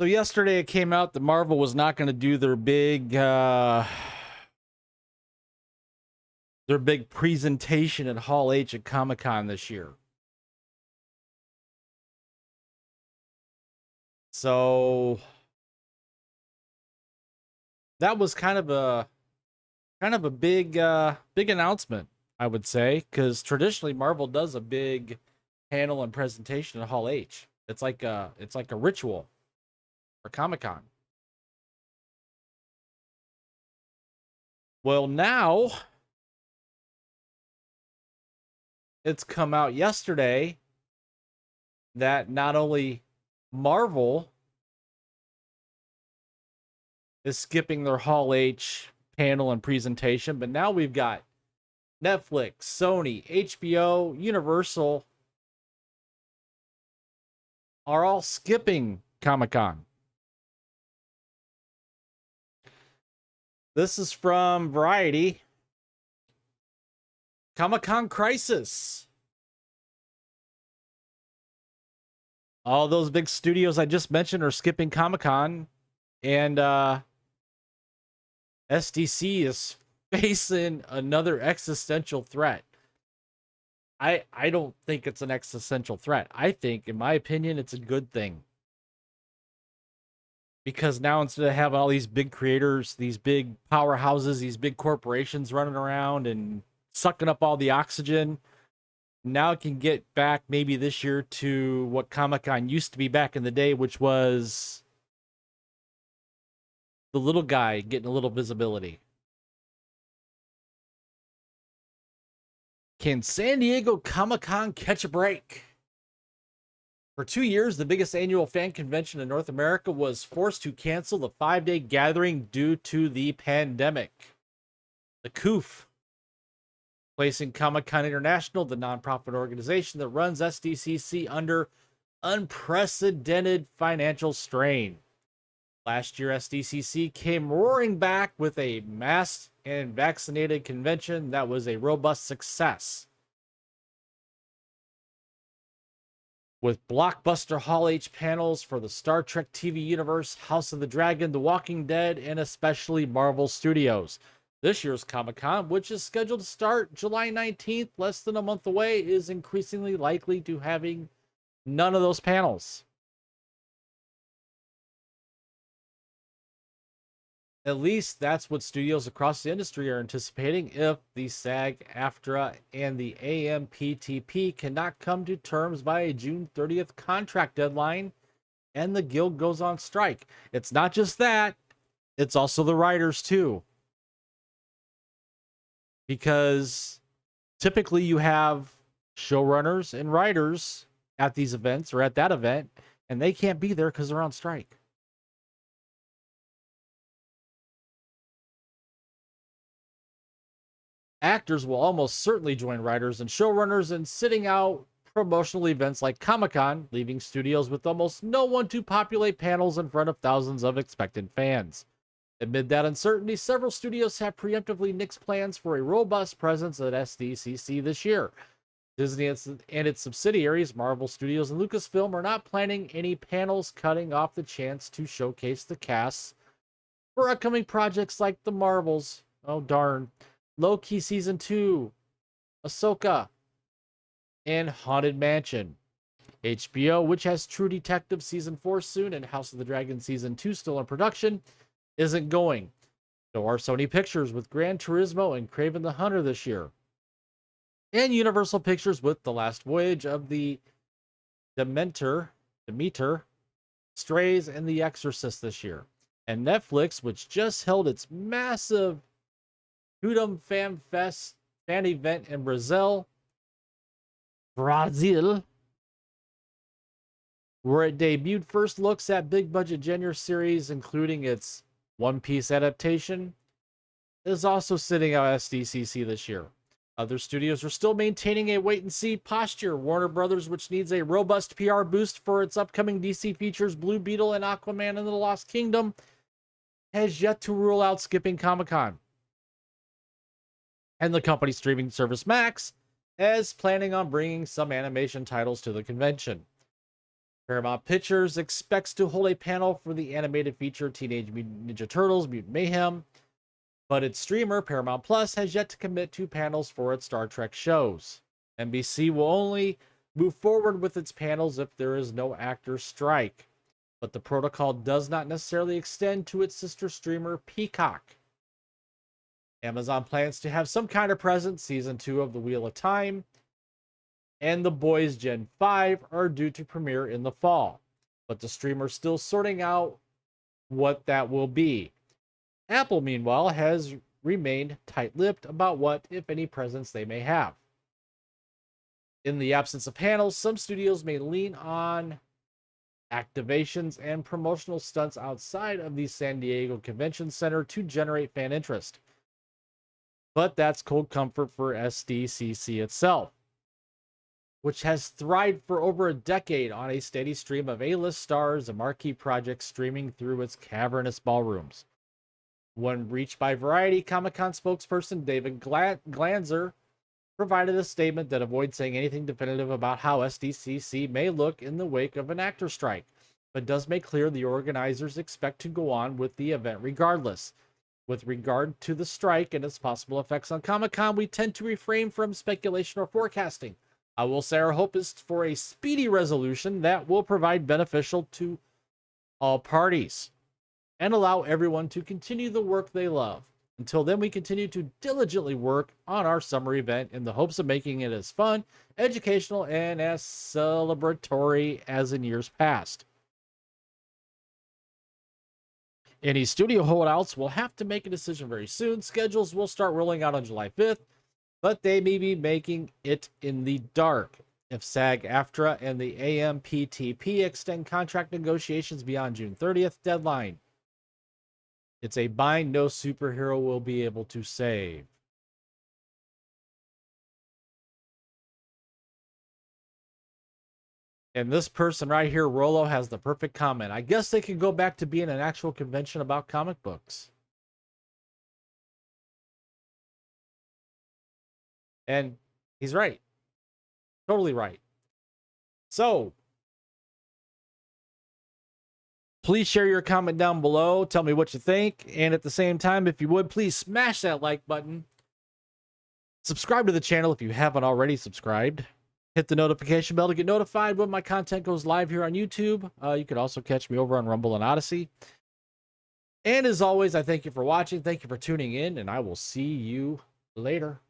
yesterday it came out that Marvel was not going to do their big presentation at Hall H at Comic-Con this year. So that was kind of a big announcement, I would say, because traditionally Marvel does a big panel and presentation at Hall H. It's like a ritual for Comic-Con. Well, now it's come out yesterday that not only Marvel is skipping their Hall H panel and presentation, but now we've got Netflix, Sony, HBO, Universal are all skipping Comic-Con. This is from Variety. Comic-Con crisis. All those big studios I just mentioned are skipping Comic-Con, and SDC is facing another existential threat. I don't think it's an existential threat. I think, in my opinion, it's a good thing. Because now instead of having all these big creators, these big powerhouses, these big corporations running around and sucking up all the oxygen, now it can get back maybe this year to what Comic-Con used to be back in the day, which was the little guy getting a little visibility. Can San Diego Comic-Con catch a break? For 2 years, the biggest annual fan convention in North America was forced to cancel the 5-day gathering due to the pandemic. The COOF, placing Comic-Con International, the nonprofit organization that runs SDCC, under unprecedented financial strain. Last year, SDCC came roaring back with a masked and vaccinated convention that was a robust success. With blockbuster Hall H panels for the Star Trek TV universe, House of the Dragon, The Walking Dead, and especially Marvel Studios. This year's Comic-Con, which is scheduled to start July 19th, less than a month away, is increasingly likely to having none of those panels. At least that's what studios across the industry are anticipating if the SAG-AFTRA and the AMPTP cannot come to terms by a June 30th contract deadline and the guild goes on strike. It's not just that, it's also the writers too. Because typically you have showrunners and writers at these events or at that event, and they can't be there because they're on strike. Actors will almost certainly join writers and showrunners in sitting out promotional events like Comic-Con, leaving studios with almost no one to populate panels in front of thousands of expectant fans. Amid that uncertainty, several studios have preemptively nixed plans for a robust presence at SDCC this year. Disney and its subsidiaries, Marvel Studios and Lucasfilm, are not planning any panels, cutting off the chance to showcase the casts for upcoming projects like The Marvels, oh darn, Loki Season 2, Ahsoka, and Haunted Mansion. HBO, which has True Detective Season 4 soon and House of the Dragon Season 2 still in production, isn't going. So are Sony Pictures with Gran Turismo and Kraven the Hunter this year. And Universal Pictures with The Last Voyage of the Demeter, Strays, and The Exorcist this year. And Netflix, which just held its massive Hoodum Fan Fest fan event in Brazil, where it debuted first looks at big budget genre series, including its One Piece adaptation, is also sitting out SDCC this year. Other studios are still maintaining a wait-and-see posture. Warner Brothers, which needs a robust PR boost for its upcoming DC features Blue Beetle and Aquaman and the Lost Kingdom, has yet to rule out skipping Comic-Con. And the company's streaming service Max is planning on bringing some animation titles to the convention. Paramount Pictures expects to hold a panel for the animated feature Teenage Mutant Ninja Turtles Mutant Mayhem, but its streamer, Paramount Plus, has yet to commit to panels for its Star Trek shows. NBC will only move forward with its panels if there is no actor strike, but the protocol does not necessarily extend to its sister streamer, Peacock. Amazon plans to have some kind of presence. Season 2 of The Wheel of Time and The Boys Gen 5 are due to premiere in the fall, but the streamer's still sorting out what that will be. Apple, meanwhile, has remained tight-lipped about what, if any, presence they may have. In the absence of panels, some studios may lean on activations and promotional stunts outside of the San Diego Convention Center to generate fan interest. But that's cold comfort for SDCC itself, which has thrived for over a decade on a steady stream of A-list stars and marquee projects streaming through its cavernous ballrooms. When reached by Variety, Comic-Con spokesperson David Glanzer provided a statement that avoids saying anything definitive about how SDCC may look in the wake of an actor strike, but does make clear the organizers expect to go on with the event regardless. With regard to the strike and its possible effects on Comic-Con, we tend to refrain from speculation or forecasting. I will say our hope is for a speedy resolution that will provide beneficial to all parties and allow everyone to continue the work they love. Until then, we continue to diligently work on our summer event in the hopes of making it as fun, educational, and as celebratory as in years past. Any studio holdouts will have to make a decision very soon. Schedules will start rolling out on July 5th, but they may be making it in the dark. If SAG-AFTRA and the AMPTP extend contract negotiations beyond June 30th deadline, it's a bind no superhero will be able to save. And this person right here, Rolo, has the perfect comment. I guess they can go back to being an actual convention about comic books. And he's right. Totally right. So, please share your comment down below. Tell me what you think. And at the same time, if you would, please smash that like button. Subscribe to the channel if you haven't already subscribed. Hit the notification bell to get notified when my content goes live here on YouTube. You can also catch me over on Rumble and Odyssey. And as always, I thank you for watching. Thank you for tuning in, and I will see you later.